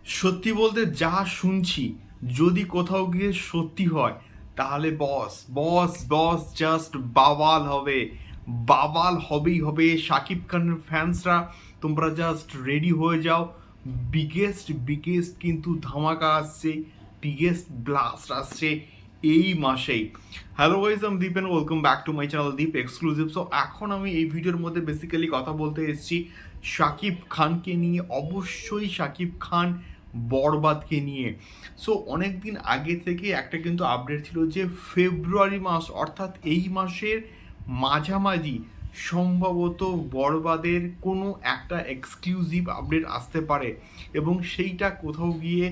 সত্যি বলতে যা শুনছি, যদি কোথাও গিয়ে সত্যি হয় তাহলে বস বস বস জাস্ট বাওয়াল হবে। বাওয়াল হবেই হবে। শাকিব খানের ফ্যান্সরা তোমরা জাস্ট রেডি হয়ে যাও। বিগেস্ট বিগেস্ট কিন্তু ধামাকা আসছে, বিগেস্ট ব্লাস্ট আসছে এই মাসেই। হ্যালো গাইস, আমি Deep and welcome back to my channel Deep exclusive. So এখন আমি এই ভিডিওর মধ্যে বেসিক্যালি কথা বলতে এসেছি শাকিব খানকে নিয়ে। অবশ্যই শাকিব খান বরবাদকে নিয়ে। সো অনেক দিন আগে থেকে একটা কিন্তু আপডেট ছিল যে ফেব্রুয়ারি মাস অর্থাৎ এই মাসের মাঝামাঝি সম্ভবত বরবাদের কোনো একটা এক্সক্লুসিভ আপডেট আসতে পারে, এবং সেইটা কোথাও গিয়ে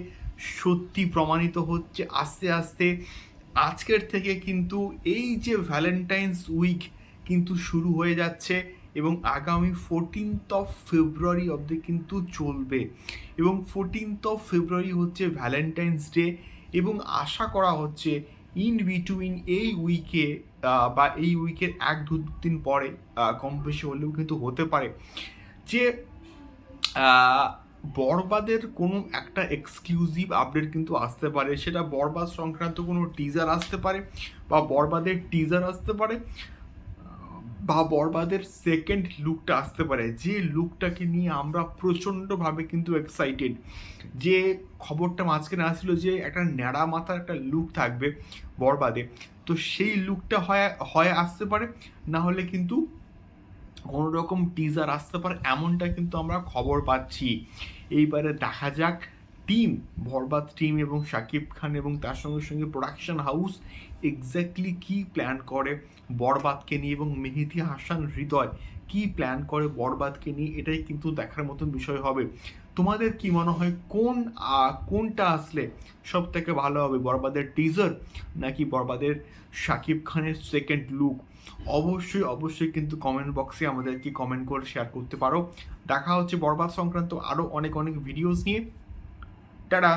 সত্যি প্রমাণিত হচ্ছে আস্তে আস্তে। আজকের থেকে কিন্তু এই যে ভ্যালেন্টাইন্স উইক কিন্তু শুরু হয়ে যাচ্ছে, এবং আগামী 14th ফেব্রুয়ারি অবধি কিন্তু চলবে, এবং 14th ফেব্রুয়ারি হচ্ছে ভ্যালেন্টাইন্স ডে। এবং আশা করা হচ্ছে ইন বিটুইন এই উইকে বা এই উইকের এক দু দিন পরে, কম বেশি হলেও কিন্তু হতে পারে যে বরবাদের কোনো একটা এক্সক্লুসিভ আপডেট কিন্তু আসতে পারে। সেটা বরবাদ সংক্রান্ত কোনো টিজার আসতে পারে, বা বরবাদের টিজার আসতে পারে, বা বরবাদের সেকেন্ড লুকটা আসতে পারে, যে লুকটাকে নিয়ে আমরা প্রচণ্ডভাবে কিন্তু এক্সাইটেড। যে খবরটা মাঝখানে আসছিল যে একটা ন্যাড়া মাথার একটা লুক থাকবে বরবাদে, তো সেই লুকটা হয় হয় আসতে পারে, না হলে কিন্তু কোনো রকম টিজার আসতে পারে, এমনটা কিন্তু আমরা খবর পাচ্ছি। এইবারে দেখা যাক টিম, বরবাদ টিম এবং শাকিব খান এবং তার সঙ্গে সঙ্গে প্রোডাকশন হাউস এক্স্যাক্টলি কী প্ল্যান করে বরবাদকে নিয়ে, এবং মেহেদী হাসান হৃদয় কী প্ল্যান করে বরবাদকে নিয়ে, এটাই কিন্তু দেখার মতন বিষয় হবে। তোমাদের কি মনে হয় কোনটা আসলে সব থেকে ভালো হবে, বরবাদের টিজার নাকি বরবাদের শাকিব খানের সেকেন্ড লুক? অবশ্যই অবশ্যই কিন্তু কমেন্ট বক্সে আমাদেরকে কমেন্ট করে শেয়ার করতে পারো। দেখা হচ্ছে বরবাদ সংক্রান্ত আরও অনেক অনেক ভিডিওস নিয়ে। টাটা।